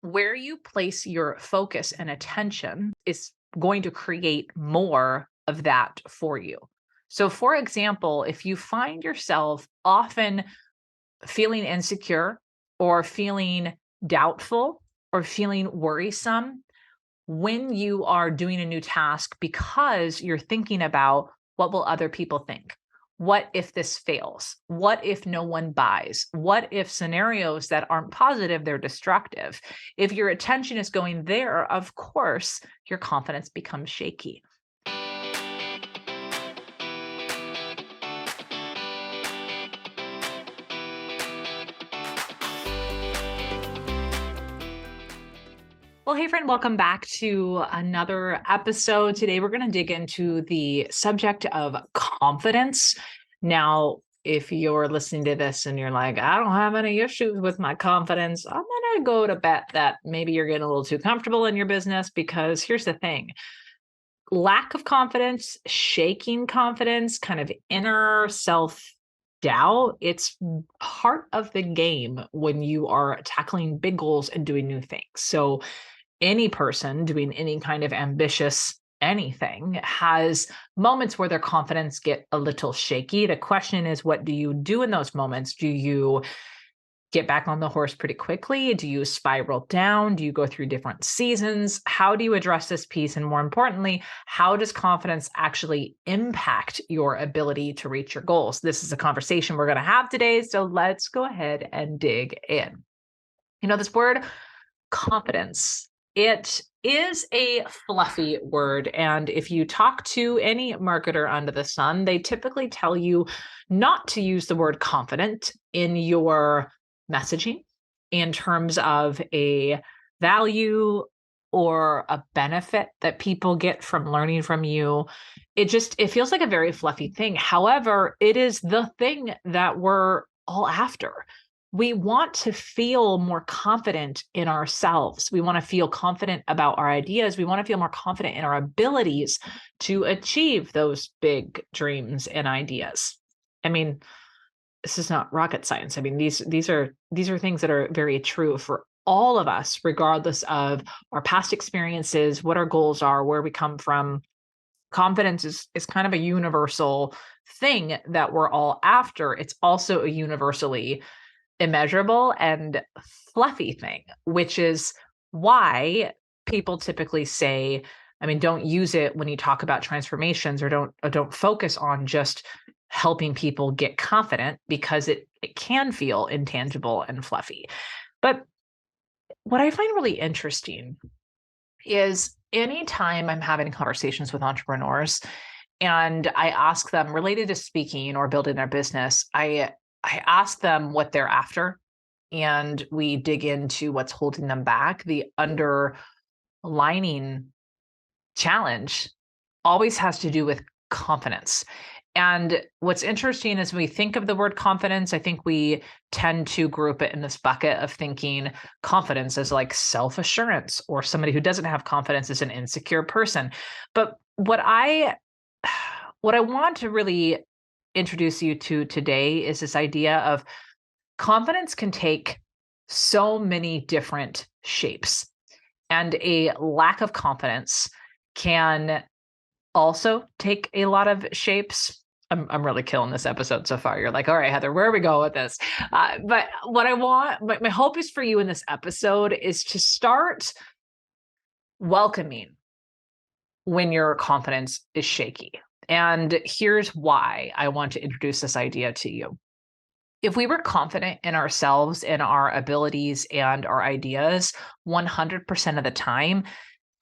Where you place your focus and attention is going to create more of that for you. So, for example, if you find yourself often feeling insecure or feeling doubtful or feeling worrisome when you are doing a new task because you're thinking about what will other people think? What if this fails? What if no one buys? What if scenarios that aren't positive, they're destructive? If your attention is going there, of course, your confidence becomes shaky. Well, hey, friend, welcome back to another episode. Today, we're going to dig into the subject of confidence. Now, if you're listening to this and you're like, I don't have any issues with my confidence, I'm going to go to bet that maybe you're getting a little too comfortable in your business because here's the thing. Lack of confidence, shaking confidence, kind of inner self doubt, it's part of the game when you are tackling big goals and doing new things. So, any person doing any kind of ambitious anything has moments where their confidence get a little shaky. The question is, what do you do in those moments? Do you get back on the horse pretty quickly? Do you spiral down? Do you go through different seasons? How do you address this piece? And more importantly, how does confidence actually impact your ability to reach your goals? This is a conversation we're going to have today. So let's go ahead and dig in. This word confidence, it is a fluffy word. And if you talk to any marketer under the sun, they typically tell you not to use the word confident in your messaging in terms of a value or a benefit that people get from learning from you. It feels like a very fluffy thing. However, it is the thing that we're all after. We want to feel more confident in ourselves. We want to feel confident about our ideas. We want to feel more confident in our abilities to achieve those big dreams and ideas. I mean, this is not rocket science. I mean, these are things that are very true for all of us, regardless of our past experiences, what our goals are, where we come from. Confidence is kind of a universal thing that we're all after. It's also a universally immeasurable and fluffy thing, which is why people typically say, I mean, don't use it when you talk about transformations, or don't focus on just helping people get confident, because it can feel intangible and fluffy. But what I find really interesting is anytime I'm having conversations with entrepreneurs and I ask them related to speaking or building their business, I ask them what they're after, and we dig into what's holding them back. The underlining challenge always has to do with confidence. And what's interesting is when we think of the word confidence, I think we tend to group it in this bucket of thinking confidence as like self-assurance, or somebody who doesn't have confidence is an insecure person. But what I want to really introduce you to today is this idea of confidence can take so many different shapes, and a lack of confidence can also take a lot of shapes. I'm really killing this episode so far. You're like, all right, Heather, where are we going with this? But what I want, my hope is for you in this episode is to start welcoming when your confidence is shaky. And here's why I want to introduce this idea to you. If we were confident in ourselves and our abilities and our ideas 100% of the time,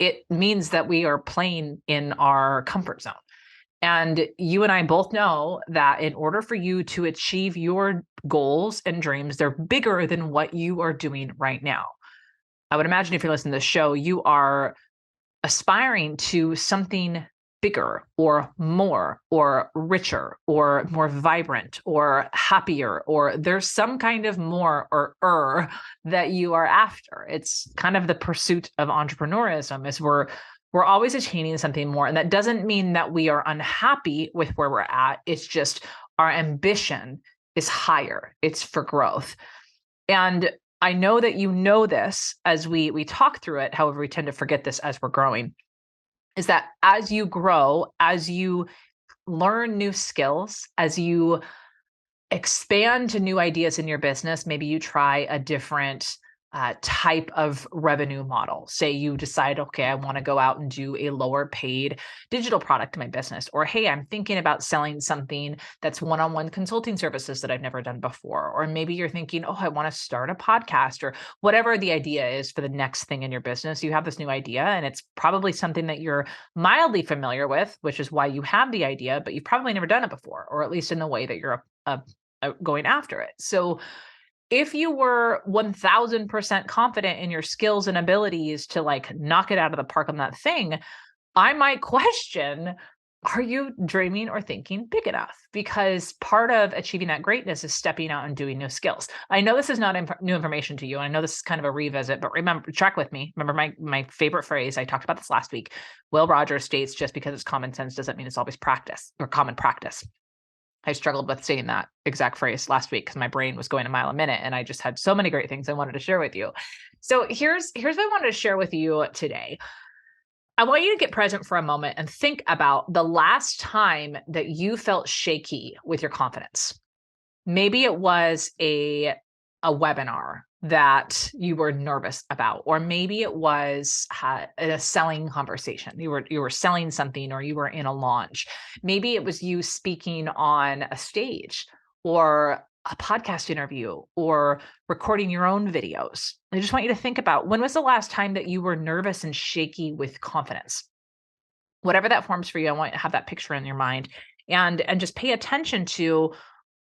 it means that we are playing in our comfort zone. And you and I both know that in order for you to achieve your goals and dreams, they're bigger than what you are doing right now. I would imagine if you're listening to the show, you are aspiring to something bigger or more or richer or more vibrant or happier, or there's some kind of more or that you are after. It's kind of the pursuit of entrepreneurism, is we're always attaining something more. And that doesn't mean that we are unhappy with where we're at. It's just our ambition is higher. It's for growth. And I know that you know this as we talk through it. However, we tend to forget this as we're growing, is that as you grow, as you learn new skills, as you expand to new ideas in your business. Maybe you try a different type of revenue model. Say you decide, okay, I want to go out and do a lower paid digital product in my business. Or, hey, I'm thinking about selling something that's one on one consulting services that I've never done before. Or maybe you're thinking, oh, I want to start a podcast or whatever the idea is for the next thing in your business. You have this new idea, and it's probably something that you're mildly familiar with, which is why you have the idea, but you've probably never done it before, or at least in the way that you're going after it. So if you were 1000% confident in your skills and abilities to like knock it out of the park on that thing, I might question, are you dreaming or thinking big enough? Because part of achieving that greatness is stepping out and doing new skills. I know this is not new information to you. I know this is kind of a revisit, but remember, track with me. Remember my favorite phrase, I talked about this last week. Will Rogers states, just because it's common sense doesn't mean it's always practice or common practice. I struggled with saying that exact phrase last week because my brain was going a mile a minute and I just had so many great things I wanted to share with you. So here's what I wanted to share with you today. I want you to get present for a moment and think about the last time that you felt shaky with your confidence. Maybe it was a webinar that you were nervous about, or maybe it was a selling conversation. You were selling something, or you were in a launch. Maybe it was you speaking on a stage, or a podcast interview, or recording your own videos. I just want you to think about, when was the last time that you were nervous and shaky with confidence? Whatever that forms for you, I want you to have that picture in your mind, and just pay attention to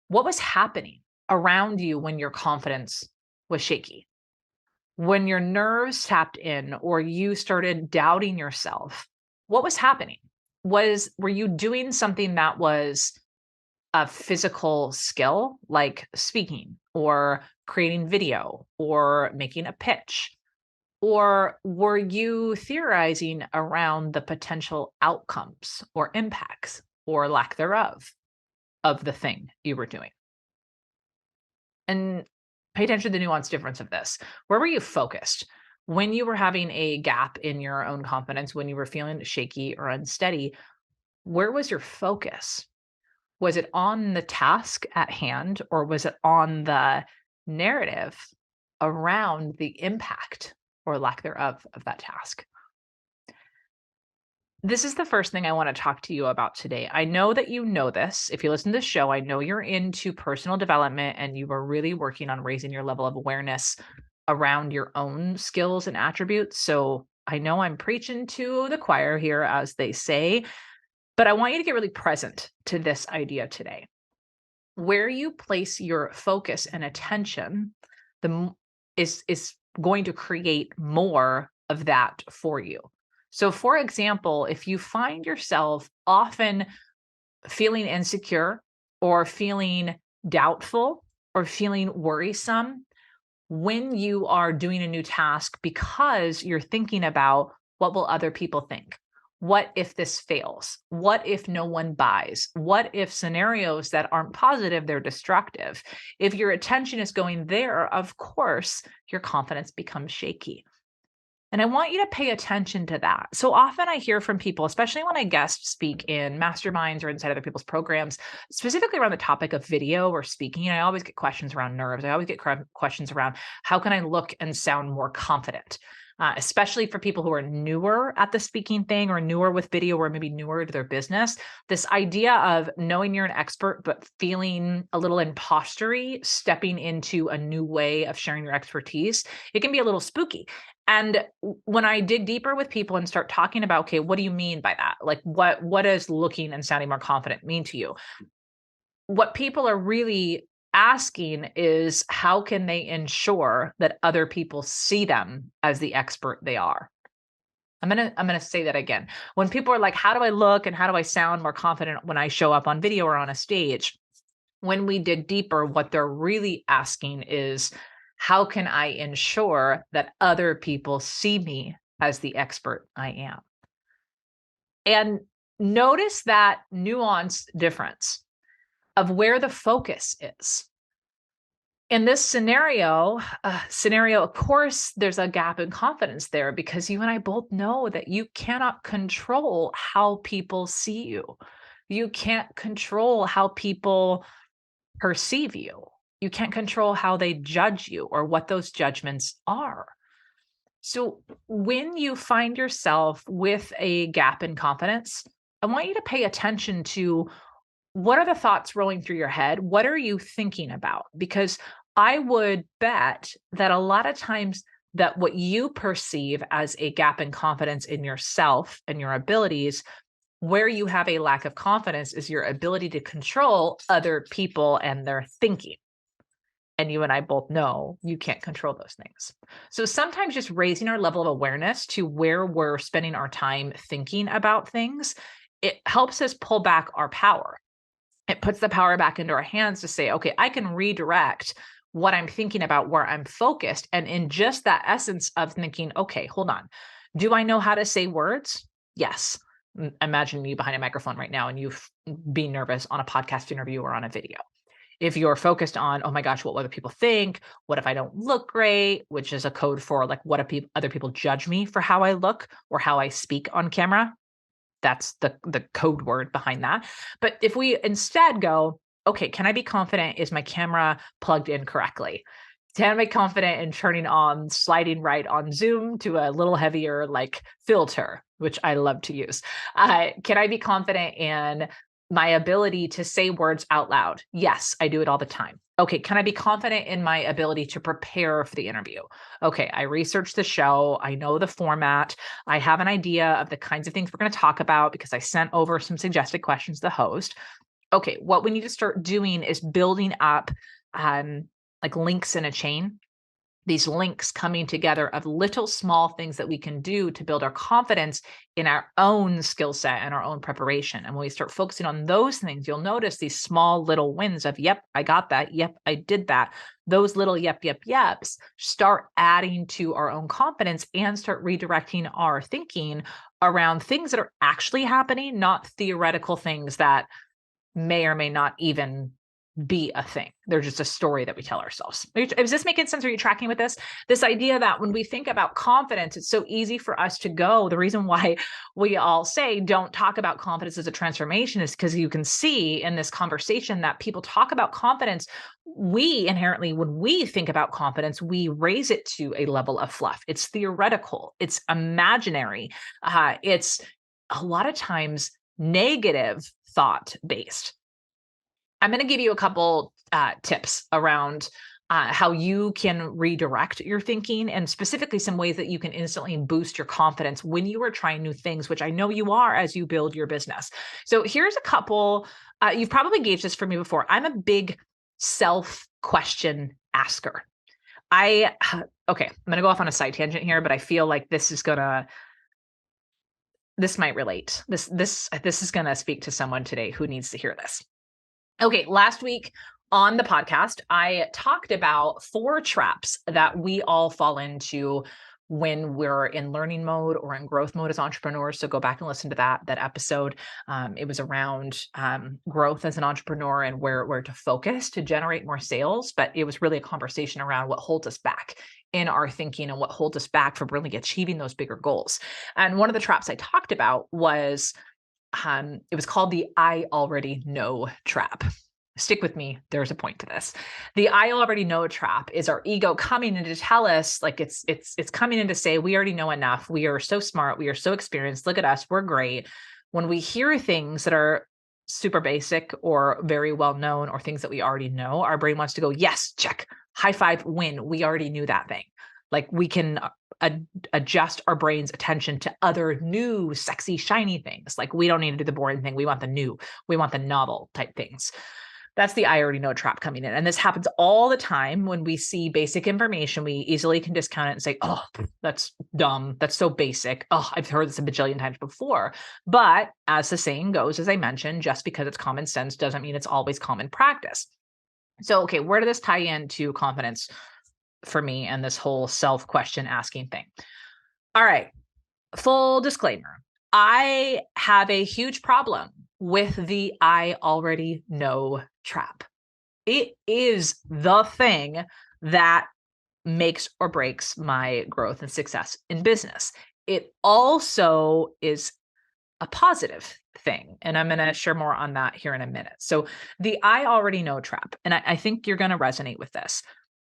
what was happening around you when your confidence was shaky, when your nerves tapped in or you started doubting yourself. What was happening? Were you doing something that was a physical skill, like speaking or creating video or making a pitch? Or were you theorizing around the potential outcomes or impacts or lack thereof of the thing you were doing? And pay attention to the nuanced difference of this. Where were you focused? When you were having a gap in your own confidence, when you were feeling shaky or unsteady, where was your focus? Was it on the task at hand, or was it on the narrative around the impact or lack thereof of that task? This is the first thing I want to talk to you about today. I know that you know this. If you listen to the show, I know you're into personal development and you are really working on raising your level of awareness around your own skills and attributes. So I know I'm preaching to the choir here, as they say, but I want you to get really present to this idea today. Where you place your focus and attention, is going to create more of that for you. So, for example, if you find yourself often feeling insecure or feeling doubtful or feeling worrisome when you are doing a new task because you're thinking about, what will other people think? What if this fails? What if no one buys? What if scenarios that aren't positive, they're destructive? If your attention is going there, of course, your confidence becomes shaky. And I want you to pay attention to that. So often I hear from people, especially when I guest speak in masterminds or inside other people's programs, specifically around the topic of video or speaking. I always get questions around nerves. I always get questions around, how can I look and sound more confident? Especially for people who are newer at the speaking thing, or newer with video, or maybe newer to their business. This idea of knowing you're an expert, but feeling a little impostery, stepping into a new way of sharing your expertise, it can be a little spooky. And when I dig deeper with people and start talking about, okay, what do you mean by that? Like, what does looking and sounding more confident mean to you? What people are really asking is, how can they ensure that other people see them as the expert they are? I'm gonna say that again. When people are like, how do I look and how do I sound more confident when I show up on video or on a stage? When we dig deeper, what they're really asking is, how can I ensure that other people see me as the expert I am? And notice that nuanced difference of where the focus is. In this scenario, of course, there's a gap in confidence there because you and I both know that you cannot control how people see you. You can't control how people perceive you. You can't control how they judge you or what those judgments are. So when you find yourself with a gap in confidence, I want you to pay attention to what are the thoughts rolling through your head? What are you thinking about? Because I would bet that a lot of times that what you perceive as a gap in confidence in yourself and your abilities, where you have a lack of confidence is your ability to control other people and their thinking. And you and I both know you can't control those things. So sometimes just raising our level of awareness to where we're spending our time thinking about things, it helps us pull back our power. It puts the power back into our hands to say, okay, I can redirect what I'm thinking about where I'm focused. And in just that essence of thinking, okay, hold on. Do I know how to say words? Yes. Imagine you behind a microphone right now and you being nervous on a podcast interview or on a video. If you're focused on, oh my gosh, what will other people think? What if I don't look great? Which is a code for like, what if other people judge me for how I look or how I speak on camera? That's the code word behind that. But if we instead go, okay, can I be confident? Is my camera plugged in correctly? Can I be confident in turning on sliding right on Zoom to a little heavier like filter, which I love to use? Can I be confident in my ability to say words out loud? Yes, I do it all the time. Okay, can I be confident in my ability to prepare for the interview? Okay, I researched the show. I know the format. I have an idea of the kinds of things we're going to talk about because I sent over some suggested questions to the host. Okay, what we need to start doing is building up like links in a chain, these links coming together of little small things that we can do to build our confidence in our own skill set and our own preparation. And when we start focusing on those things, you'll notice these small little wins of, yep, I got that. Yep, I did that. Those little yeps start adding to our own confidence and start redirecting our thinking around things that are actually happening, not theoretical things that may or may not even be a thing. They're just a story that we tell ourselves. Is this making sense? Are you tracking with this? This idea that when we think about confidence, it's so easy for us to go. The reason why we all say don't talk about confidence as a transformation is because you can see in this conversation that people talk about confidence. We inherently, when we think about confidence, we raise it to a level of fluff. It's theoretical. It's imaginary. It's a lot of times negative thought based. I'm going to give you a couple tips around how you can redirect your thinking and specifically some ways that you can instantly boost your confidence when you are trying new things, which I know you are as you build your business. So here's a couple. You've probably gauged this for me before. I'm a big self-question asker. Okay, I'm going to go off on a side tangent here, but I feel like this might relate. This is going to speak to someone today who needs to hear this. Okay, last week on the podcast, I talked about 4 traps that we all fall into when we're in learning mode or in growth mode as entrepreneurs. So go back and listen to that episode. It was around growth as an entrepreneur and where to focus to generate more sales. But it was really a conversation around what holds us back in our thinking and what holds us back from really achieving those bigger goals. And one of the traps I talked about was it was called the I already know trap. Stick with me. There's a point to this. The I already know trap is our ego coming in to tell us, like it's coming in to say, we already know enough. We are so smart. We are so experienced. Look at us. We're great. When we hear things that are super basic or very well known or things that we already know, our brain wants to go, yes, check, high five, win. We already knew that thing. Like we can adjust our brain's attention to other new, sexy, shiny things. Like we don't need to do the boring thing. We want the new, we want the novel type things. That's the I already know trap coming in. And this happens all the time when we see basic information. We easily can discount it and say, oh, that's dumb. That's so basic. Oh, I've heard this a bajillion times before. But as the saying goes, as I mentioned, just because it's common sense doesn't mean it's always common practice. So, okay, where does this tie into confidence for me and this whole self-question asking thing? All right, full disclaimer. I have a huge problem with the I already know trap. It is the thing that makes or breaks my growth and success in business. It also is a positive thing. And I'm going to share more on that here in a minute. So the I already know trap, and I think you're going to resonate with this.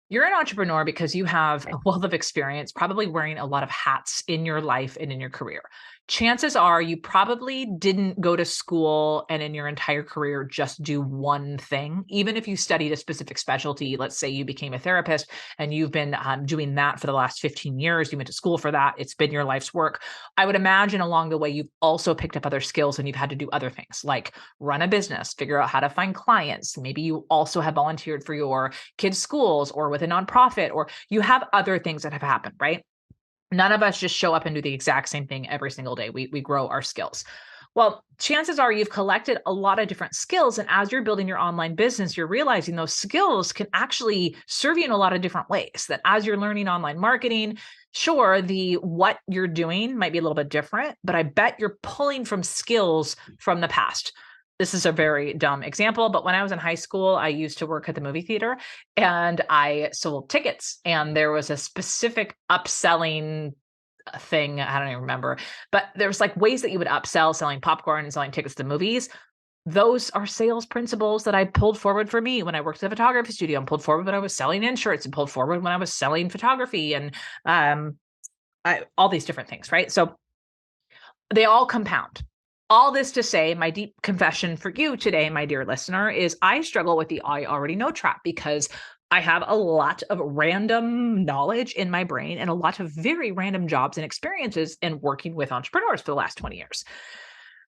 You're an entrepreneur because you have a wealth of experience, probably wearing a lot of hats in your life and in your career. Chances are you probably didn't go to school and in your entire career just do one thing. Even if you studied a specific specialty, let's say you became a therapist and you've been doing that for the last 15 years, you went to school for that, it's been your life's work. I would imagine along the way, you've also picked up other skills and you've had to do other things like run a business, figure out how to find clients. Maybe you also have volunteered for your kids' schools or with a nonprofit, or you have other things that have happened, right? None of us just show up and do the exact same thing every single day. We grow our skills. Well, chances are you've collected a lot of different skills. And as you're building your online business, you're realizing those skills can actually serve you in a lot of different ways. That as you're learning online marketing, sure, what you're doing might be a little bit different, but I bet you're pulling from skills from the past. This is a very dumb example, but when I was in high school, I used to work at the movie theater and I sold tickets. And there was a specific upselling thing. I don't even remember, but there was like ways that you would upsell selling popcorn and selling tickets to movies. Those are sales principles that I pulled forward for me when I worked at a photography studio and pulled forward when I was selling insurance and pulled forward when I was selling photography and all these different things, right? So they all compound. All this to say, my deep confession for you today, my dear listener, is I struggle with the I already know trap because I have a lot of random knowledge in my brain and a lot of very random jobs and experiences in working with entrepreneurs for the last 20 years.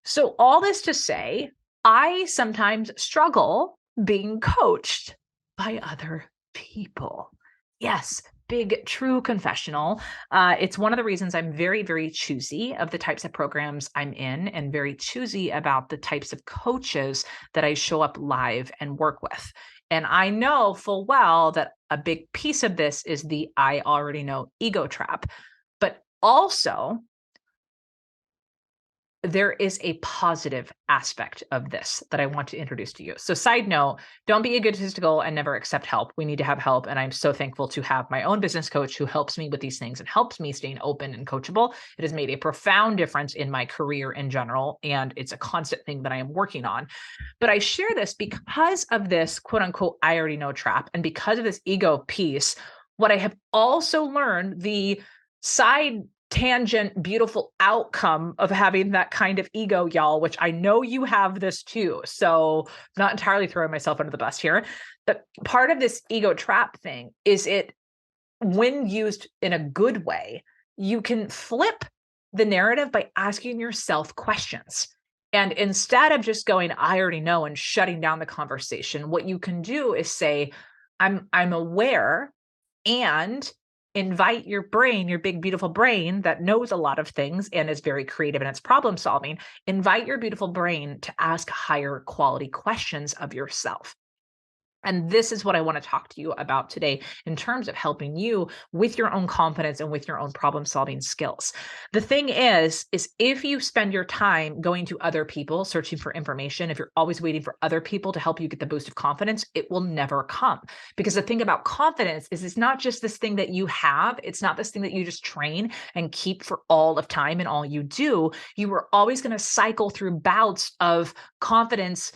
So all this to say, I sometimes struggle being coached by other people. Yes, big, true confessional. It's one of the reasons I'm very, very choosy of the types of programs I'm in and very choosy about the types of coaches that I show up live and work with. And I know full well that a big piece of this is the I already know ego trap, but also there is a positive aspect of this that I want to introduce to you. So side note, don't be egotistical and never accept help. We need to have help. And I'm so thankful to have my own business coach who helps me with these things and helps me staying open and coachable. It has made a profound difference in my career in general. And it's a constant thing that I am working on. But I share this because of this quote unquote, I already know trap. And because of this ego piece, what I have also learned, the side tangent, beautiful outcome of having that kind of ego, y'all, which I know you have this too. So I'm not entirely throwing myself under the bus here. But part of this ego trap thing is it, when used in a good way, you can flip the narrative by asking yourself questions. And instead of just going, I already know, and shutting down the conversation, what you can do is say, I'm aware, and invite your brain, your big, beautiful brain that knows a lot of things and is very creative in its problem solving, invite your beautiful brain to ask higher quality questions of yourself. And this is what I want to talk to you about today in terms of helping you with your own confidence and with your own problem solving skills. The thing is if you spend your time going to other people, searching for information, if you're always waiting for other people to help you get the boost of confidence, it will never come. Because the thing about confidence is it's not just this thing that you have. It's not this thing that you just train and keep for all of time and all you do. You are always going to cycle through bouts of confidence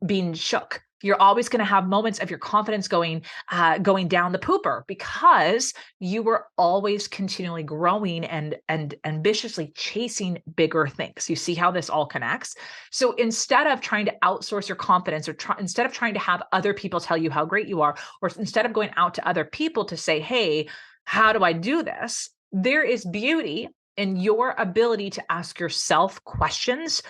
being shook. You're always going to have moments of your confidence going down the pooper because you were always continually growing and ambitiously chasing bigger things. You see how this all connects? So instead of trying to outsource your confidence, or instead of trying to have other people tell you how great you are, or instead of going out to other people to say, hey, how do I do this? There is beauty in your ability to ask yourself questions,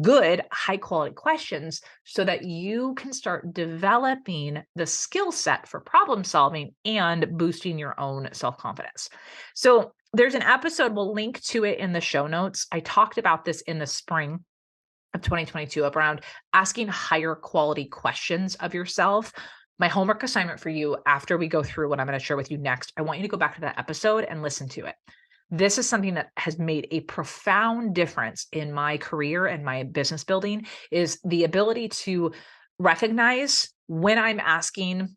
good, high quality questions, so that you can start developing the skill set for problem solving and boosting your own self-confidence. So there's an episode, we'll link to it in the show notes. I talked about this in the spring of 2022 around asking higher quality questions of yourself. My homework assignment for you after we go through what I'm going to share with you next, I want you to go back to that episode and listen to it. This is something that has made a profound difference in my career and my business building, is the ability to recognize when I'm asking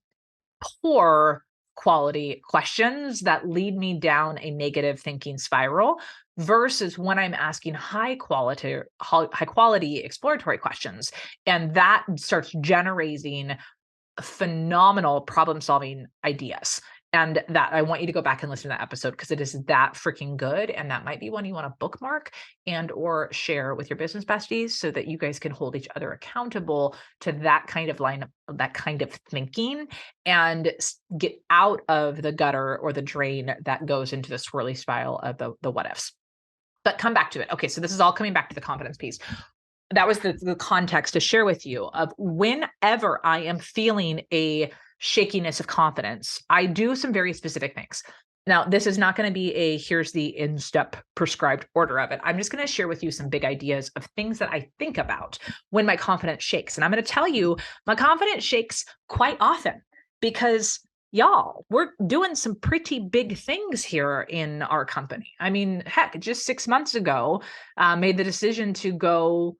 poor quality questions that lead me down a negative thinking spiral versus when I'm asking high quality exploratory questions. And that starts generating phenomenal problem solving ideas. And that I want you to go back and listen to that episode because it is that freaking good. And that might be one you want to bookmark and or share with your business besties so that you guys can hold each other accountable to that kind of that kind of thinking and get out of the gutter or the drain that goes into the swirly spiral of the what ifs. But come back to it. Okay, so this is all coming back to the confidence piece. That was the context to share with you of whenever I am feeling a shakiness of confidence, I do some very specific things. Now, this is not going to be here's the in-step prescribed order of it. I'm just going to share with you some big ideas of things that I think about when my confidence shakes. And I'm going to tell you, my confidence shakes quite often because y'all, we're doing some pretty big things here in our company. I mean, heck, just 6 months ago, made the decision to go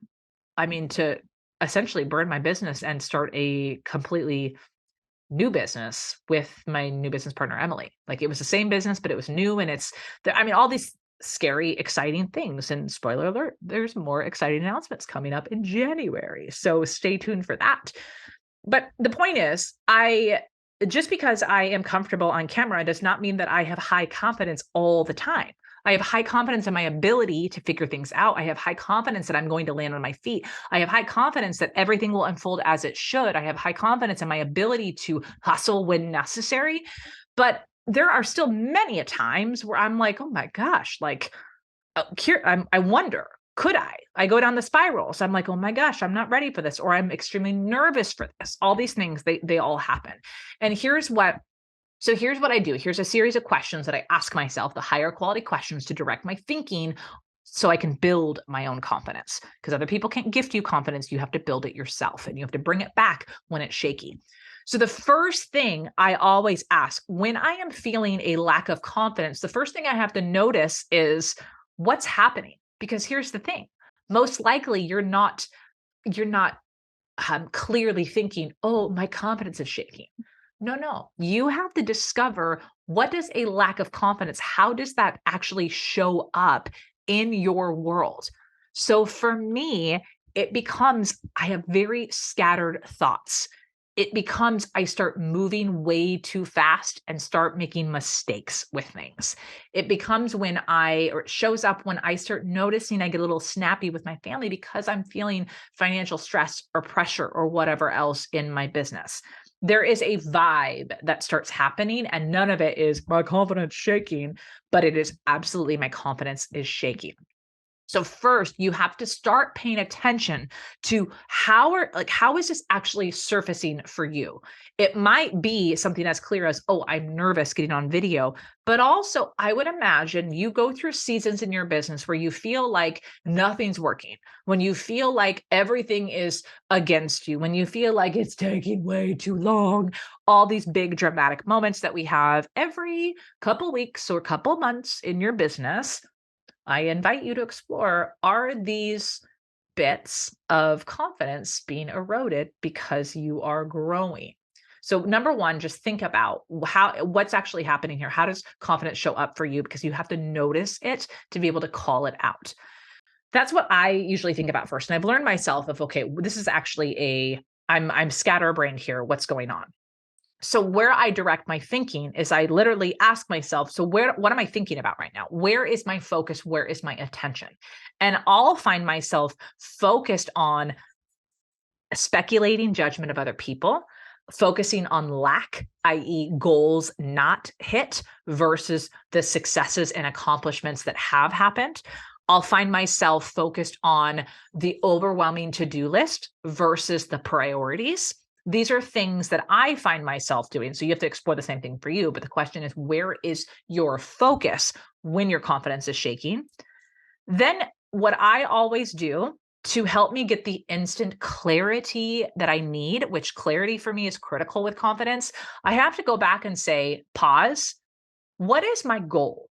to essentially burn my business and start a completely new business with my new business partner, Emily. Like it was the same business, but it was new. And all these scary, exciting things. And spoiler alert, there's more exciting announcements coming up in January. So stay tuned for that. But the point is, just because I am comfortable on camera does not mean that I have high confidence all the time. I have high confidence in my ability to figure things out. I have high confidence that I'm going to land on my feet. I have high confidence that everything will unfold as it should. I have high confidence in my ability to hustle when necessary. But there are still many a times where I'm like, oh my gosh, like, I wonder, could I? I go down the spiral. So I'm like, oh my gosh, I'm not ready for this, or I'm extremely nervous for this. All these things, they all happen. And here's what I do. Here's a series of questions that I ask myself, the higher quality questions to direct my thinking so I can build my own confidence. Because other people can't gift you confidence. You have to build it yourself and you have to bring it back when it's shaky. So the first thing I always ask when I am feeling a lack of confidence, the first thing I have to notice is what's happening. Because here's the thing. Most likely you're not clearly thinking, oh, my confidence is shaking. No. You have to discover what does a lack of confidence, how does that actually show up in your world? So for me, it becomes, I have very scattered thoughts. It becomes, I start moving way too fast and start making mistakes with things. It becomes or it shows up when I start noticing I get a little snappy with my family because I'm feeling financial stress or pressure or whatever else in my business. There is a vibe that starts happening and none of it is my confidence shaking, but it is absolutely my confidence is shaking. So first, you have to start paying attention to how is this actually surfacing for you? It might be something as clear as, oh, I'm nervous getting on video, but also I would imagine you go through seasons in your business where you feel like nothing's working, when you feel like everything is against you, when you feel like it's taking way too long, all these big dramatic moments that we have every couple weeks or couple months in your business. I invite you to explore, are these bits of confidence being eroded because you are growing? So number one, just think about what's actually happening here. How does confidence show up for you? Because you have to notice it to be able to call it out. That's what I usually think about first. And I've learned myself okay, this is actually I'm scatterbrained here. What's going on? So where I direct my thinking is I literally ask myself, so what am I thinking about right now? Where is my focus? Where is my attention? And I'll find myself focused on speculating judgment of other people, focusing on lack, i.e. goals not hit versus the successes and accomplishments that have happened. I'll find myself focused on the overwhelming to-do list versus the priorities. These are things that I find myself doing. So you have to explore the same thing for you. But the question is, where is your focus when your confidence is shaking? Then what I always do to help me get the instant clarity that I need, which clarity for me is critical with confidence, I have to go back and say, pause. What is my goal?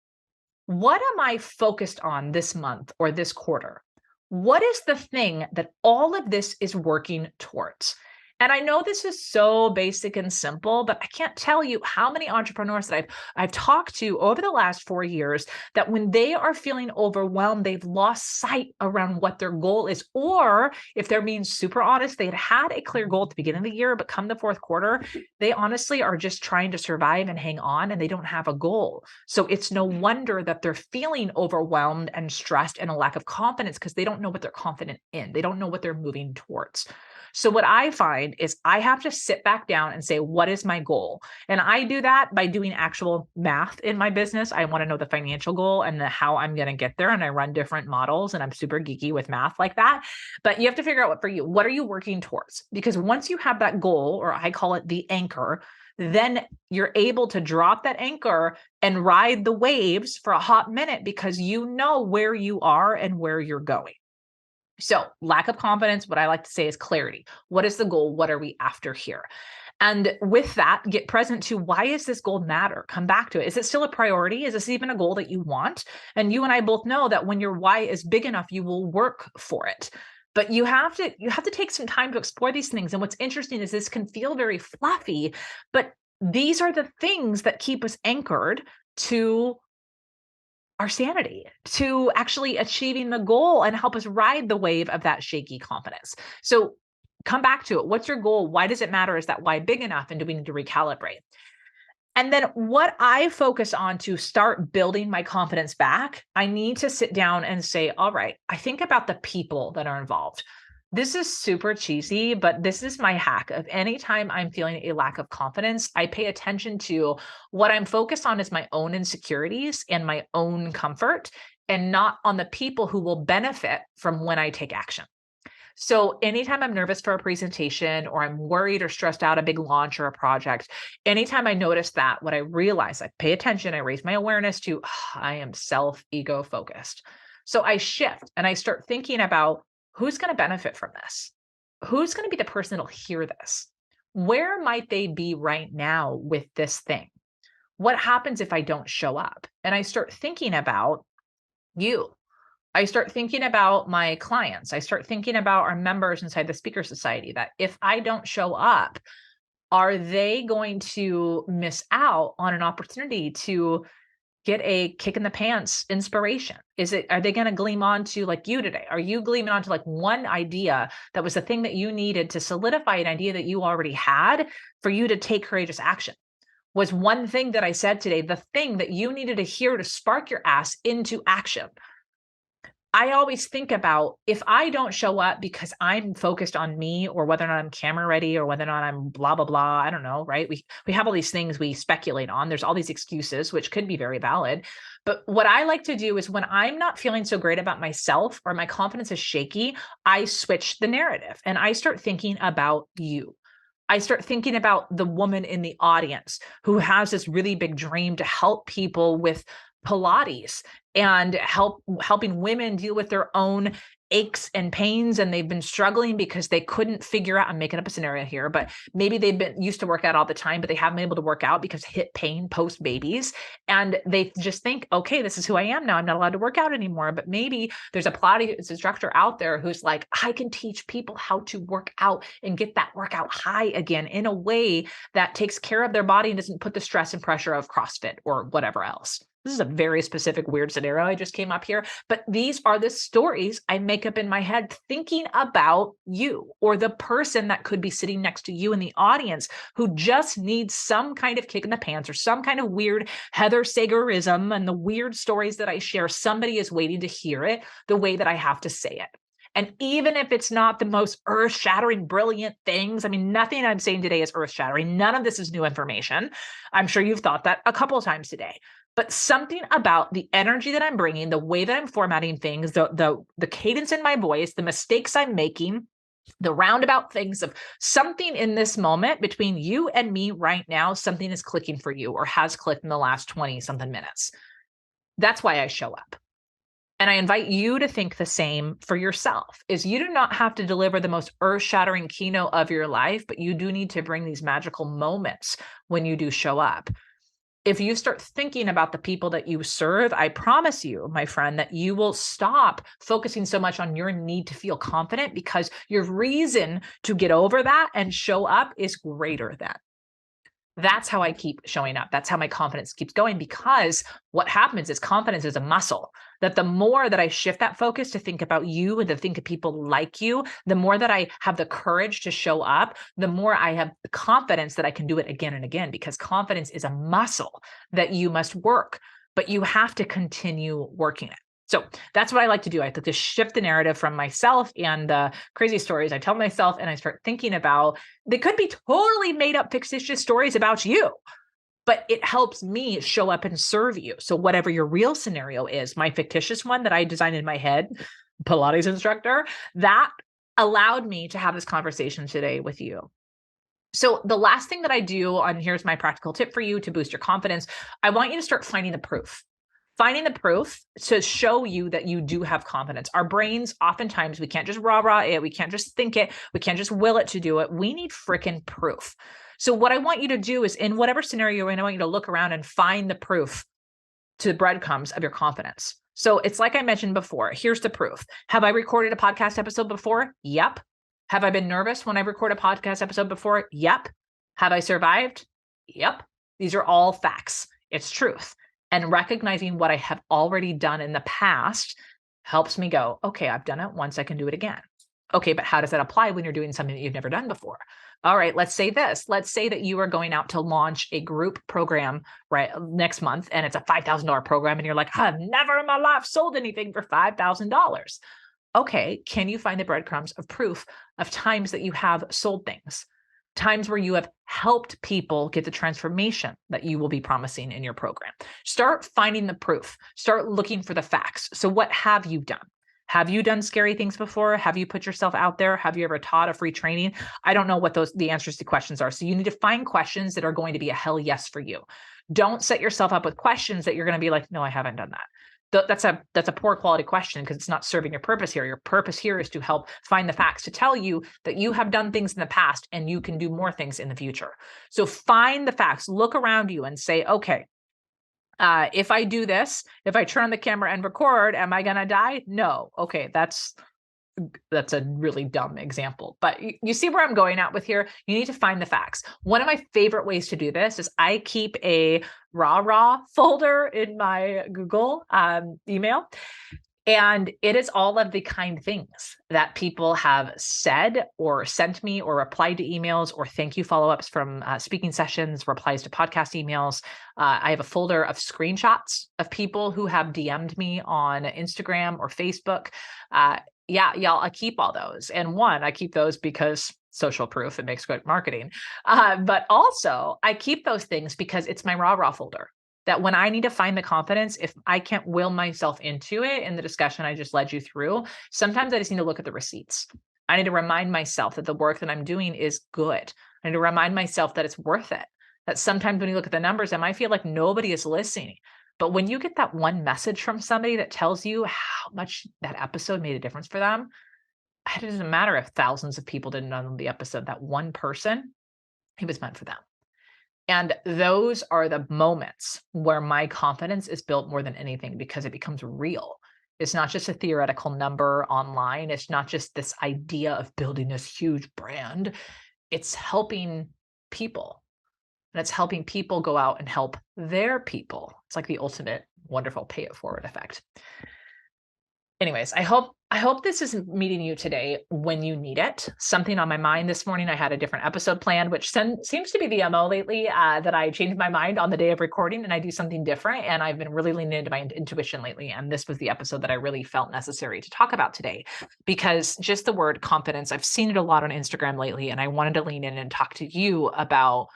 What am I focused on this month or this quarter? What is the thing that all of this is working towards? And I know this is so basic and simple, but I can't tell you how many entrepreneurs that I've talked to over the last 4 years that when they are feeling overwhelmed, they've lost sight around what their goal is. Or if they're being super honest, they had a clear goal at the beginning of the year, but come the fourth quarter, they honestly are just trying to survive and hang on, and they don't have a goal. So it's no wonder that they're feeling overwhelmed and stressed and a lack of confidence because they don't know what they're confident in. They don't know what they're moving towards. So what I find is I have to sit back down and say, what is my goal? And I do that by doing actual math in my business. I want to know the financial goal and how I'm going to get there. And I run different models and I'm super geeky with math like that. But you have to figure out what for you, what are you working towards? Because once you have that goal, or I call it the anchor, then you're able to drop that anchor and ride the waves for a hot minute because you know where you are and where you're going. So lack of confidence, what I like to say is clarity. What is the goal? What are we after here? And with that, get present to why does this goal matter? Come back to it. Is it still a priority? Is this even a goal that you want? And you and I both know that when your why is big enough, you will work for it. But you have to take some time to explore these things. And what's interesting is this can feel very fluffy, but these are the things that keep us anchored to our sanity, to actually achieving the goal and help us ride the wave of that shaky confidence. So come back to it. What's your goal? Why does it matter? Is that why big enough? And do we need to recalibrate? And then what I focus on to start building my confidence back, I need to sit down and say, all right, I think about the people that are involved. This is super cheesy, but this is my hack of anytime I'm feeling a lack of confidence, I pay attention to what I'm focused on is my own insecurities and my own comfort and not on the people who will benefit from when I take action. So anytime I'm nervous for a presentation or I'm worried or stressed out a big launch or a project, anytime I notice that, what I realize, I pay attention, I raise my awareness to, I am ego focused. So I shift and I start thinking about who's going to benefit from this? Who's going to be the person that'll hear this? Where might they be right now with this thing? What happens if I don't show up? And I start thinking about you. I start thinking about my clients. I start thinking about our members inside the Speaker Society that if I don't show up, are they going to miss out on an opportunity to get a kick in the pants inspiration? Are they going to gleam onto like you today? Are you gleaming onto like one idea that was the thing that you needed to solidify an idea that you already had for you to take courageous action? Was one thing that I said today the thing that you needed to hear to spark your ass into action? I always think about if I don't show up because I'm focused on me or whether or not I'm camera ready or whether or not I'm blah, blah, blah. I don't know, right? We have all these things we speculate on. There's all these excuses, which could be very valid. But what I like to do is when I'm not feeling so great about myself or my confidence is shaky, I switch the narrative and I start thinking about you. I start thinking about the woman in the audience who has this really big dream to help people with Pilates and helping women deal with their own aches and pains. And they've been struggling because they couldn't figure out, I'm making up a scenario here, but maybe they've been used to work out all the time, but they haven't been able to work out because hip pain post babies. And they just think, okay, this is who I am now. I'm not allowed to work out anymore. But maybe there's a Pilates instructor out there who's like, I can teach people how to work out and get that workout high again in a way that takes care of their body and doesn't put the stress and pressure of CrossFit or whatever else. This is a very specific, weird scenario I just came up here, but these are the stories I make up in my head thinking about you or the person that could be sitting next to you in the audience who just needs some kind of kick in the pants or some kind of weird Heather Sagerism and the weird stories that I share. Somebody is waiting to hear it the way that I have to say it. And even if it's not the most earth-shattering, brilliant things, I mean, nothing I'm saying today is earth-shattering. None of this is new information. I'm sure you've thought that a couple of times today. But something about the energy that I'm bringing, the way that I'm formatting things, the cadence in my voice, the mistakes I'm making, the roundabout things of something in this moment between you and me right now, something is clicking for you or has clicked in the last 20 something minutes. That's why I show up. And I invite you to think the same for yourself, is you do not have to deliver the most earth-shattering keynote of your life, but you do need to bring these magical moments when you do show up. If you start thinking about the people that you serve, I promise you, my friend, that you will stop focusing so much on your need to feel confident, because your reason to get over that and show up is greater than. That's how I keep showing up. That's how my confidence keeps going, because what happens is confidence is a muscle that the more that I shift that focus to think about you and to think of people like you, the more that I have the courage to show up, the more I have the confidence that I can do it again and again, because confidence is a muscle that you must work, but you have to continue working it. So that's what I like to do. I like to shift the narrative from myself and the crazy stories I tell myself, and I start thinking about, they could be totally made up fictitious stories about you, but it helps me show up and serve you. So whatever your real scenario is, my fictitious one that I designed in my head, Pilates instructor, that allowed me to have this conversation today with you. So the last thing that I do, and here's my practical tip for you to boost your confidence, I want you to start finding the proof. Finding the proof to show you that you do have confidence. Our brains, oftentimes, we can't just rah-rah it. We can't just think it. We can't just will it to do it. We need freaking proof. So what I want you to do is, in whatever scenario you're in, I want you to look around and find the proof to the breadcrumbs of your confidence. So it's like I mentioned before. Here's the proof. Have I recorded a podcast episode before? Yep. Have I been nervous when I record a podcast episode before? Yep. Have I survived? Yep. These are all facts. It's truth. And recognizing what I have already done in the past helps me go, okay, I've done it once, I can do it again. Okay, but how does that apply when you're doing something that you've never done before? All right, let's say this. Let's say that you are going out to launch a group program right next month, and it's a $5,000 program, and you're like, I've never in my life sold anything for $5,000. Okay, can you find the breadcrumbs of proof of times that you have sold things? Times where you have helped people get the transformation that you will be promising in your program. Start finding the proof. Start looking for the facts. So what have you done? Have you done scary things before? Have you put yourself out there? Have you ever taught a free training? I don't know what the answers to questions are. So you need to find questions that are going to be a hell yes for you. Don't set yourself up with questions that you're going to be like, no, I haven't done that. That's a poor quality question, because it's not serving your purpose here. Your purpose here is to help find the facts to tell you that you have done things in the past and you can do more things in the future. So find the facts, look around you and say, okay, if I do this, if I turn on the camera and record, am I going to die? No. Okay. That's a really dumb example, but you see where I'm going at with here. You need to find the facts. One of my favorite ways to do this is I keep a rah folder in my Google email. And it is all of the kind things that people have said or sent me or replied to emails or thank you follow-ups from speaking sessions, replies to podcast emails. I have a folder of screenshots of people who have DM'd me on Instagram or Facebook. Yeah, y'all, I keep all those. And one, I keep those because social proof, it makes good marketing. But also I keep those things because it's my rah folder. That when I need to find the confidence, if I can't will myself into it in the discussion I just led you through, sometimes I just need to look at the receipts. I need to remind myself that the work that I'm doing is good. I need to remind myself that it's worth it. That sometimes when you look at the numbers, I might feel like nobody is listening. But when you get that one message from somebody that tells you how much that episode made a difference for them, it doesn't matter if thousands of people didn't know the episode, that one person, it was meant for them. And those are the moments where my confidence is built more than anything, because it becomes real. It's not just a theoretical number online. It's not just this idea of building this huge brand. It's helping people. And it's helping people go out and help their people. It's like the ultimate wonderful pay it forward effect. Anyways, I hope this is meeting you today when you need it. Something on my mind this morning. I had a different episode planned, which seems to be the MO lately, that I changed my mind on the day of recording and I do something different. And I've been really leaning into my intuition lately. And this was the episode that I really felt necessary to talk about today, because just the word confidence, I've seen it a lot on Instagram lately. And I wanted to lean in and talk to you about,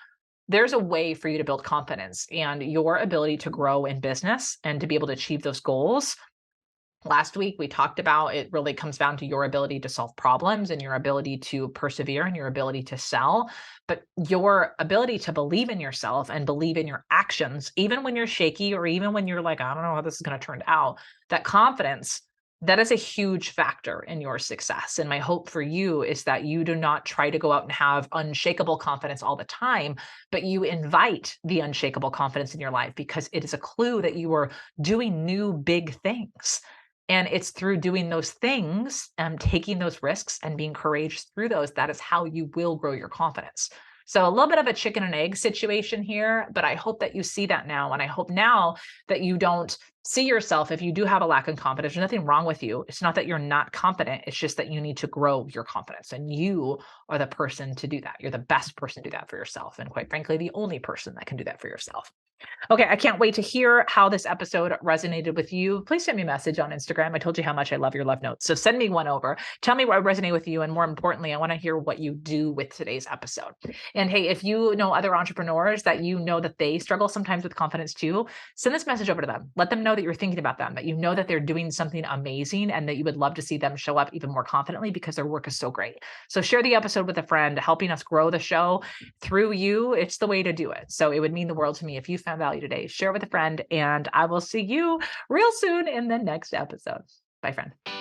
there's a way for you to build confidence and your ability to grow in business and to be able to achieve those goals. Last week, we talked about it really comes down to your ability to solve problems and your ability to persevere and your ability to sell, but your ability to believe in yourself and believe in your actions, even when you're shaky or even when you're like, I don't know how this is going to turn out, that confidence That is a huge factor in your success. And my hope for you is that you do not try to go out and have unshakable confidence all the time, but you invite the unshakable confidence in your life because it is a clue that you are doing new big things. And it's through doing those things, taking those risks and being courageous through those, that is how you will grow your confidence. So a little bit of a chicken and egg situation here, but I hope that you see that now. And I hope now that you don't see yourself, if you do have a lack of confidence, there's nothing wrong with you. It's not that you're not confident. It's just that you need to grow your confidence, and you are the person to do that. You're the best person to do that for yourself. And quite frankly, the only person that can do that for yourself. Okay, I can't wait to hear how this episode resonated with you. Please send me a message on Instagram. I told you how much I love your love notes. So send me one over. Tell me what resonated with you. And more importantly, I want to hear what you do with today's episode. And hey, if you know other entrepreneurs that you know that they struggle sometimes with confidence too, send this message over to them. Let them know that you're thinking about them, that you know that they're doing something amazing and that you would love to see them show up even more confidently because their work is so great. So share the episode with a friend, helping us grow the show through you. It's the way to do it. So it would mean the world to me if you found value today. Share with a friend, and I will see you real soon in the next episode. Bye, friend.